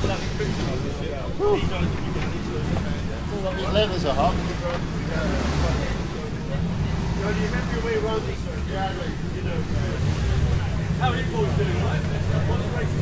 The levers are hot. How are you boys doing, right? What's the race?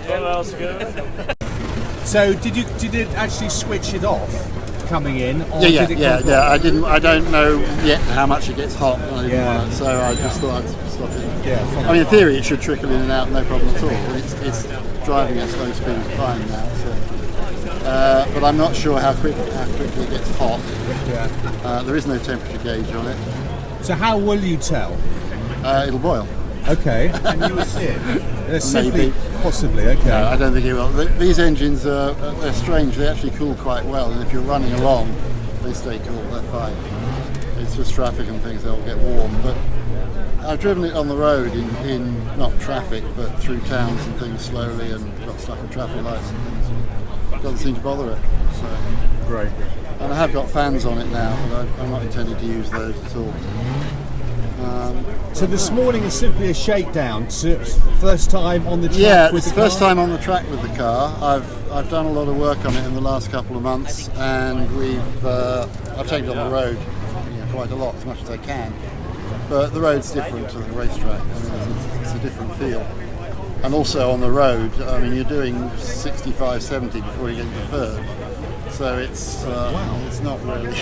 What else to go? So did it actually switch it off coming in? Or Yeah. did it I didn't. I don't know yet how much it gets hot. So I just thought I'd stop it. Yeah. I mean, in theory, it should trickle in and out, no problem at all. It's driving at slow speed fine now. So. But I'm not sure how quickly it gets hot. Yeah. There is no temperature gauge on it. So how will you tell? It'll boil. Okay. And you will see it? Maybe. Possibly, okay. No, I don't think it will. These engines, they're strange. They actually cool quite well, and if you're running along, they stay cool. They're fine. It's just traffic and things, they'll get warm. But I've driven it on the road in not traffic, but through towns and things slowly, and got stuck in traffic lights and things. It doesn't seem to bother it. So. Great. And I have got fans on it now, but I'm not intending to use those at all. So this morning is simply a shakedown. First time on the track with it's the the first car? time on the track with the car. I've done a lot of work on it in the last couple of months, and I've taken it on the road quite a lot, as much as I can. But the road's different to the racetrack. I mean, it's a different feel. And also on the road, I mean, you're doing 65, 70 before you get to third. So it's not really.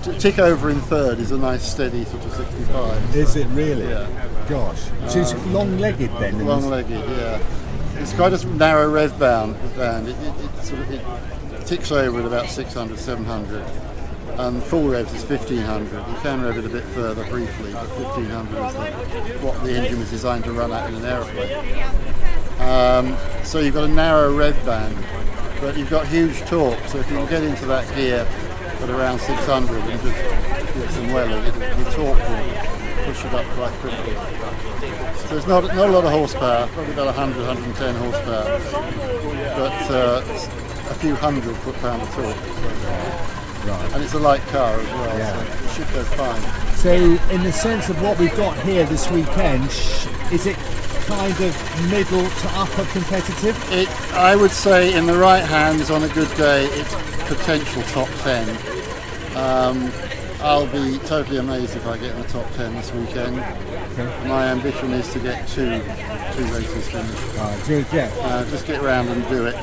To tick over in third is a nice steady sort of 65. Is it really? Yeah. Gosh. So it's long-legged then? Long-legged, yeah. It's quite a narrow rev band. It ticks over at about 600, 700. And full revs is 1500. You can rev it a bit further briefly, but 1500 is what the engine was designed to run at in an aeroplane. So you've got a narrow rev band, but you've got huge torque. So if you can get into that gear at around 600 and just give some welling, the torque will push it up quite quickly. So it's not a lot of horsepower, probably about 100, 110 horsepower, but a few hundred foot-pound of torque. Right. And it's a light car as well, so it should go fine. So in the sense of what we've got here this weekend, is it kind of middle to upper competitive? I would say in the right hands on a good day, it's potential top 10. I'll be totally amazed if I get in the top 10 this weekend. Okay. My ambition is to get two races finished. Just get round and do it.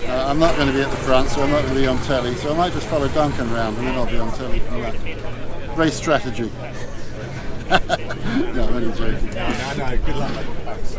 I'm not going to be at the front, so I'm not going to be on telly, so I might just follow Duncan round and then I'll be on telly from that. Race strategy. No, I'm only joking. No, good luck. Thanks.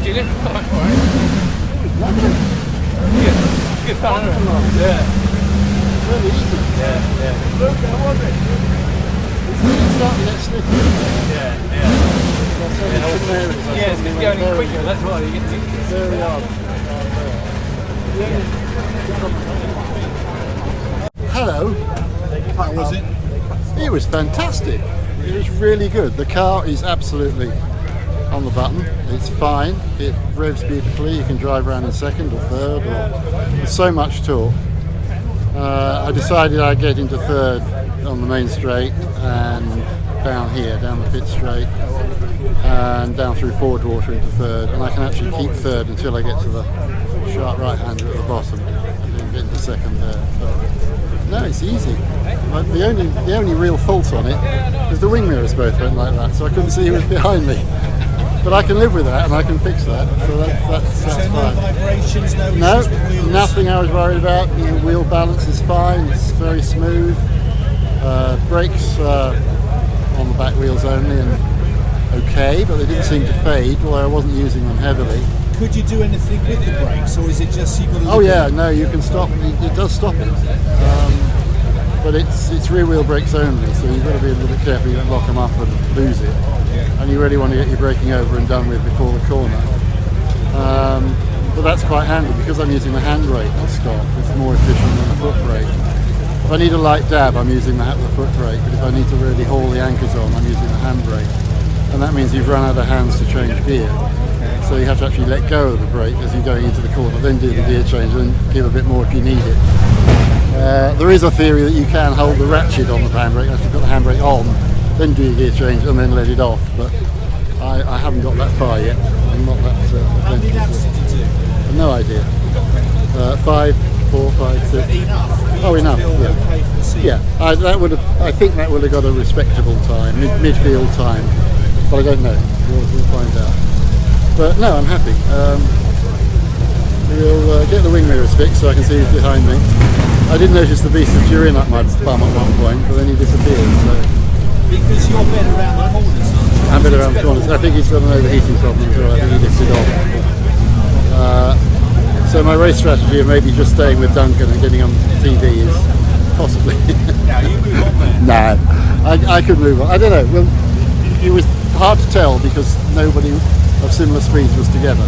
Julian. All right. Good fun, isn't it? Yeah. Really easy. Yeah. Look, how was it? It's really starting to get slippery. Yeah. Yeah, it's going in quicker, that's why you get to very hard. Hello. How was it? It was fantastic. It was really good. The car is absolutely on the button. It's fine. It revs beautifully. You can drive around in second or third. There's so much torque. I decided I'd get into third on the main straight and down here, down the pit straight, and down through Ford Water into third. And I can actually keep third until I get to the sharp right-hander at the bottom and then get into second there. So, no, it's easy. Like, the only real fault on it is the wing mirrors both went like that, so I couldn't see who was behind me. But I can live with that, and I can fix that. So that's So no fine. vibrations, no No, issues with wheels? nothing I was worried about. The wheel balance is fine. It's very smooth. Brakes on the back wheels only, and okay, but they didn't seem to fade, although I wasn't using them heavily. Could you do anything with the brakes, or is it just you've got to... Oh yeah, no, you can stop. It does stop it, but it's rear wheel brakes only, so you've got to be a little bit careful you don't lock them up and lose it. And you really want to get your braking over and done with before the corner. But that's quite handy because I'm using the handbrake to stop. It's more efficient than the foot brake. If I need a light dab, I'm using the foot brake, but if I need to really haul the anchors on, I'm using the handbrake. And that means you've run out of hands to change gear. So you have to actually let go of the brake as you're going into the corner, then do the gear change, and give a bit more if you need it. There is a theory that you can hold the ratchet on the handbrake, you have to put the handbrake on, then do your gear change and then let it off, but I haven't got that far yet. I'm not that How many laps did you do? no idea. 5, 4, 5, 6. Enough. Oh, enough. Feel Yeah. okay for the season? Yeah, I think that would have got a respectable time, midfield time, but I don't know. We'll find out. But no, I'm happy. We'll get the wing mirrors fixed so I can see who's behind me. I did notice the beast of Turin up my bum at one point, but then he disappeared. So Because you're better around the corners, aren't you? I'm a bit around the corners. I think he's got an overheating problem as well. I think he lifted off. So my race strategy of maybe just staying with Duncan and getting on TV is possibly. Now you move on there. No, I could move on. I don't know. Well, it was hard to tell because nobody of similar speeds was together.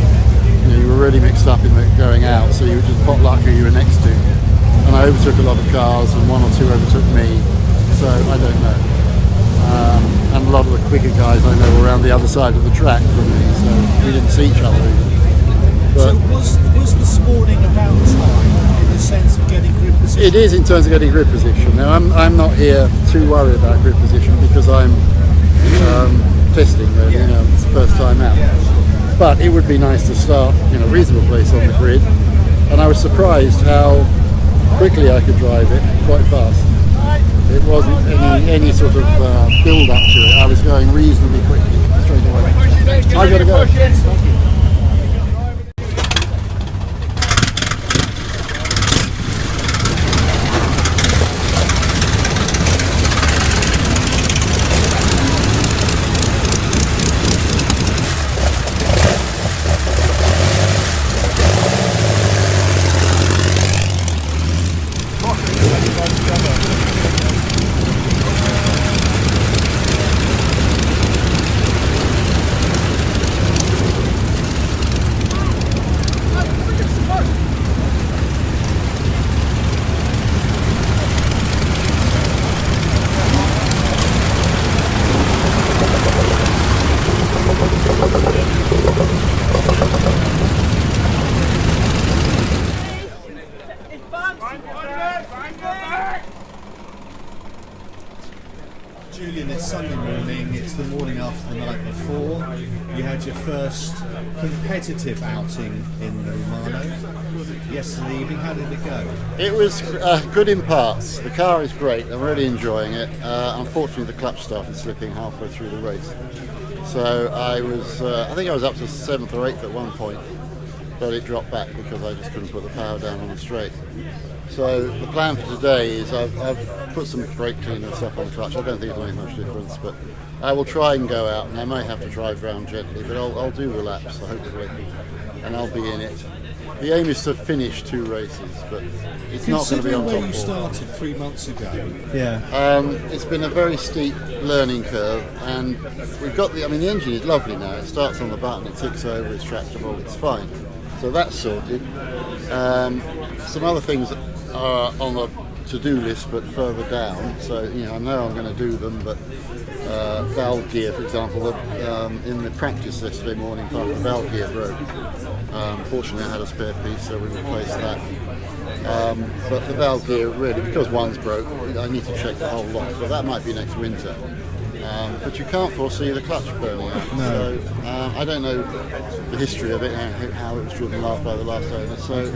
You were really mixed up in going out, so you were just pot luck who you were next to. And I overtook a lot of cars, and one or two overtook me. So I don't know. And a lot of the quicker guys I know were around the other side of the track from me, so we didn't see each other even. So was this morning about time in the sense of getting grip position? It is in terms of getting grip position. Now I'm not here too worried about grip position because I'm testing really, it's the first time out. But it would be nice to start in a reasonable place on the grid, and I was surprised how quickly I could drive it, quite fast. It wasn't any sort of build up to it. I was going reasonably quickly straight away. I gotta go. Thank you. Julian, it's Sunday morning, it's the morning after the night before. You had your first competitive outing in the Romano yesterday evening. How did it go? It was good in parts. The car is great. I'm really enjoying it. Unfortunately, the clutch started slipping halfway through the race. So I think I was up to 7th or 8th at one point, but it dropped back because I just couldn't put the power down on the straight. So the plan for today is I've put some brake cleaner stuff on the clutch. I don't think it'll make much difference, but I will try and go out, and I may have to drive around gently, but I'll do the laps, hopefully, and I'll be in it. The aim is to finish 2 races, but it's not going to be on top where you 4. started 3 months ago. It's been a very steep learning curve, and we've got the engine is lovely now. It starts on the button, it ticks over, it's tractable, it's fine. So that's sorted. Some other things are on the to-do list, but further down. So I know I'm going to do them, but valve gear, for example, in the practice yesterday morning, part of the valve gear broke. Fortunately, I had a spare piece, so we replaced that. But the valve gear, really, because one's broke, I need to check the whole lot. But that might be next winter. But you can't foresee the clutch burning out. No. So I don't know the history of it, how it was driven by the last owner. So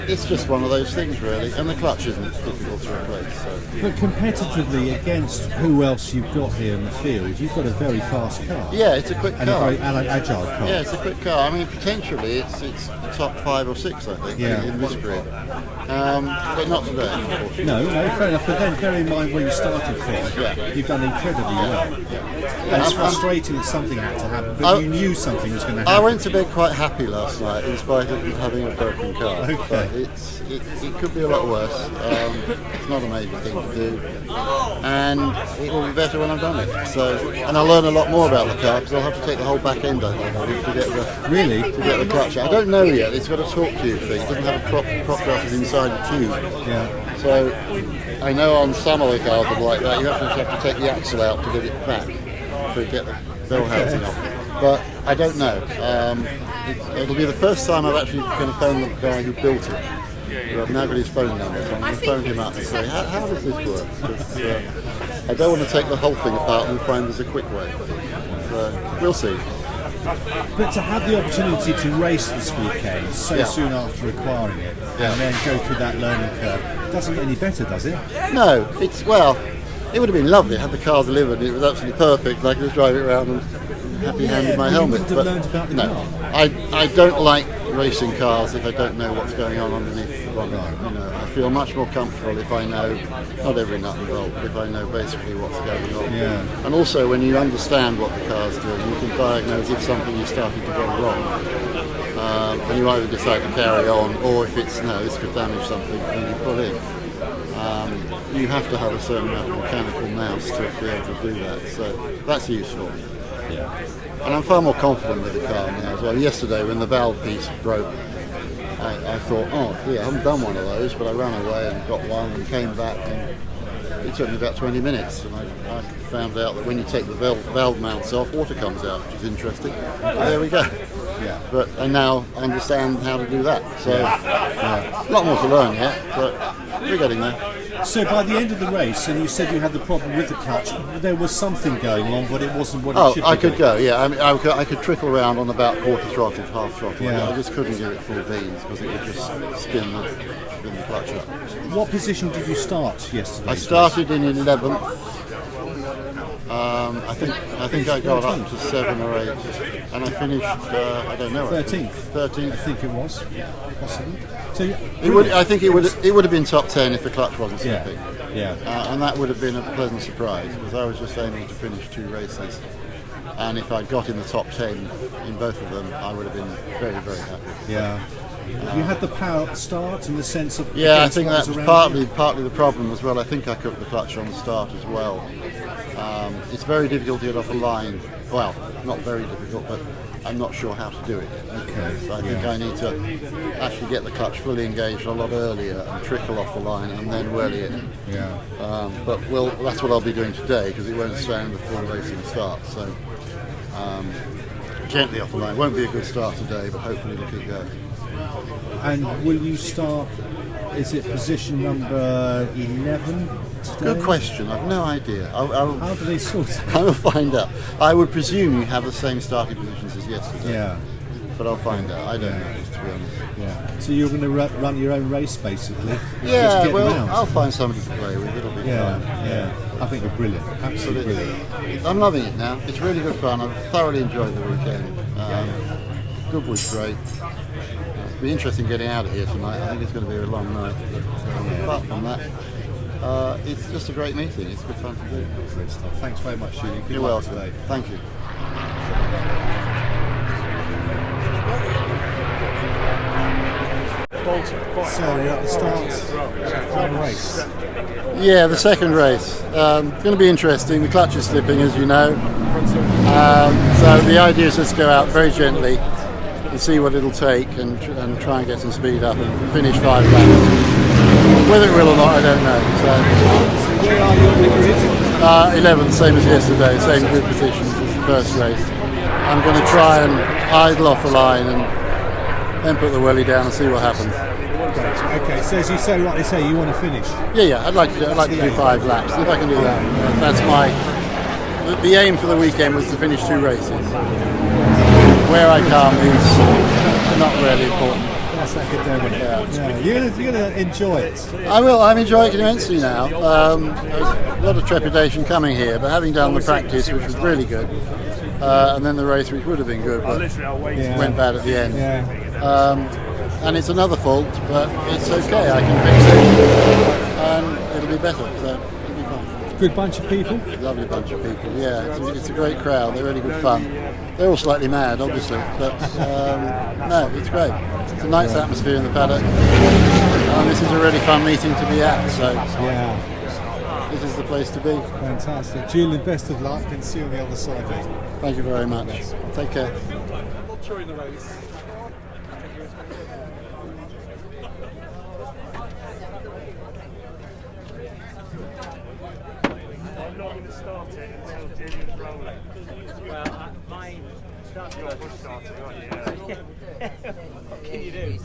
it's just one of those things, really. And the clutch isn't difficult to replace. So. But competitively against who else you've got here in the field, you've got a very fast car. Yeah, it's a quick car. And a very agile car. Yeah, it's a quick car. Potentially it's top 5 or 6, I think, in this grid. But not today, unfortunately. No, fair enough. But then bear in mind where you started from. You've done incredibly well. And it's frustrating that something had to happen, but you knew something was going to happen. I went to bed quite happy last night, in spite of having a broken car. Okay. But it could be a lot worse. It's not a major thing to do, and it will be better when I've done it. So, and I'll learn a lot more about the car because I'll have to take the whole back end, I think, to get the clutch out. I don't know yet. It's got a torque tube thing. It doesn't have a prop drive inside the tube. Yeah. So I know on some of the cars that are like that, you have to take the axle out to get it back to get the bell housing off. But I don't know. It'll be the first time I've actually going to phone the guy who built it. I've now got his phone number, so I'm going to phone him up and say, how does this work? Because I don't want to take the whole thing apart and find there's a quick way. So we'll see. But to have the opportunity to race this weekend so soon after acquiring it, and then go through that learning curve, doesn't get any better, does it? No, it would have been lovely. I had the car delivered, it was absolutely perfect, I could just drive it around and happy-handed my helmet. But learned about the car. I don't like racing cars if I don't know what's going on underneath the bonnet. I feel much more comfortable if I know, not every nut and bolt, but if I know basically what's going on. Yeah. And also when you understand what the car's doing, you can diagnose if something is starting to go wrong. And you either decide to carry on, or if it's, this could damage something, then you pull in. You have to have a certain amount of mechanical nous to be able to do that, so that's useful. Yeah. And I'm far more confident with the car now as well. Yesterday when the valve piece broke, I thought, I haven't done one of those, but I ran away and got one and came back, and it took me about 20 minutes, and I found out that when you take the valve mounts off, water comes out, which is interesting. There we go. Yeah. But I now understand how to do that. So a lot more to learn yet, but we're getting there. So by the end of the race, and you said you had the problem with the clutch, there was something going on, but it wasn't what it should be. I could go, I could trickle around on about quarter throttle, half throttle. Yeah. I just couldn't give it full beans because it would just spin the clutch up. What position did you start yesterday? I started in 11th. I think I got up to 7 or 8, and I finished. I don't know. 13th. 13th. I think it was, possibly. So I think it would have been top 10 if the clutch wasn't slipping. Yeah. And that would have been a pleasant surprise because I was just aiming to finish 2 races, and if I'd got in the top 10 in both of them, I would have been very, very happy. Yeah. You had the power at the start in the sense of... Yeah, I think that's partly the problem as well. I think I cooked the clutch on the start as well. It's very difficult to get off a line. Well, not very difficult, but I'm not sure how to do it. Okay. So I think I need to actually get the clutch fully engaged a lot earlier and trickle off the line and then wheelie it. Yeah. But that's what I'll be doing today because it won't stand the full racing start. So gently off the line. Won't be a good start today, but hopefully it'll keep going. And will you start, is it position number 11 today? Good question, I've no idea. How do they sort it? I will find out. I would presume you have the same starting positions as yesterday. Yeah. But I'll find out. I don't know, to be honest. Yeah. So you're going to run your own race, basically? Yeah, Just I'll find somebody to play with. It'll be fun. Yeah. I think you're brilliant. Absolutely brilliant. I'm loving it now. It's really good fun. I've thoroughly enjoyed the weekend. Goodwood's great. be interesting getting out of here tonight. I think it's going to be a long night. But, apart from that, it's just a great meeting. It's good fun to do. Great stuff. Thanks very much, Julian. Good You're luck welcome. today. Thank you. So we're at the start of the final race. Yeah, the second race. Going to be interesting. The clutch is slipping, as you know. So the idea is just to go out very gently and see what it'll take, and try and get some speed up and finish 5 laps. Whether it will or not, I don't know. So where are you on the grid? 11th, same as yesterday, same good positions as the first race. I'm going to try and idle off the line and then put the welly down and see what happens. Okay, so as you so rightly say, you want to finish? Yeah, I'd like to do 5 laps. If I can do that, that's my. The aim for the weekend was to finish 2 races. Where I come is not really important. That's academic. Yeah. You're going to enjoy it. I will. I'm enjoying it immensely now. There's a lot of trepidation coming here, but having done the practice, which was really good, and then the race, which would have been good, but went bad at the end. And it's another fault, but it's okay. I can fix it, and it'll be better. So it'll be fine. Good bunch of people. Lovely bunch of people. Yeah, it's a great crowd. They're really good fun. They're all slightly mad, obviously, but no, it's great. It's a nice atmosphere in the paddock. This is a really fun meeting to be at. So this is the place to be. Fantastic, Julian. Best of luck, and see you on the other side, mate. Thank you very much. Take care. During the race. I'm not going to start it until Julian's rolling. Well, mine starts your push starting, aren't you? Yeah. What can you do?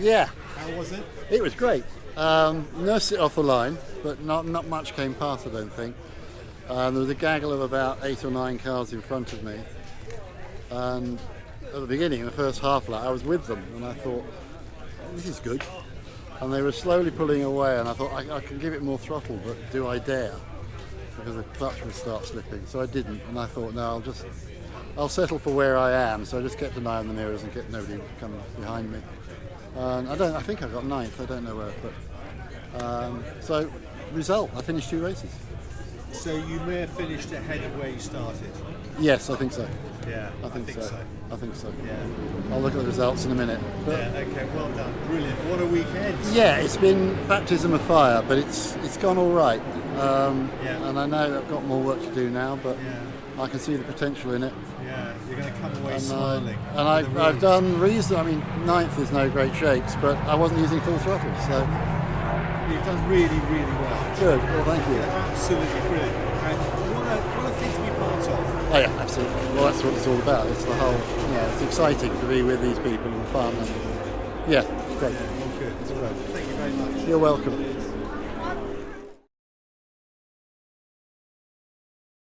Yeah. How was it? It was great. Nursed it off the line, but not much came past, I don't think. There was a gaggle of about 8 or 9 cars in front of me. And at the beginning, in the first half lap, I was with them, and I thought, this is good. And they were slowly pulling away, and I thought, I can give it more throttle, but do I dare? Because the clutch would start slipping. So I didn't, and I thought, no, I'll settle for where I am. So I just kept an eye on the mirrors and kept nobody coming behind me. And I think I got 9th, I don't know where, but so result, I finished 2 races. So you may have finished ahead of where you started? Yes, I think so. Yeah, I think so. I think so. Yeah. I'll look at the results in a minute. But Yeah, okay, well done. Brilliant. What a weekend. yeah, it's been baptism of fire, but it's gone all right. Yeah. And I know I've got more work to do now, but Yeah. I can see the potential in it. Yeah, you're going to come away And, smiling. and I've done reason. I mean, 9th is no great shakes, but I wasn't using full throttle, so You've done really, really well. good. Well, thank you. Absolutely brilliant. And what a thing to be part of. Oh yeah, absolutely. Well, that's what it's all about. It's the whole. Yeah, it's exciting to be with these people and fun. And yeah, it's great. Well, good. It's great. Thank you very much. You're welcome.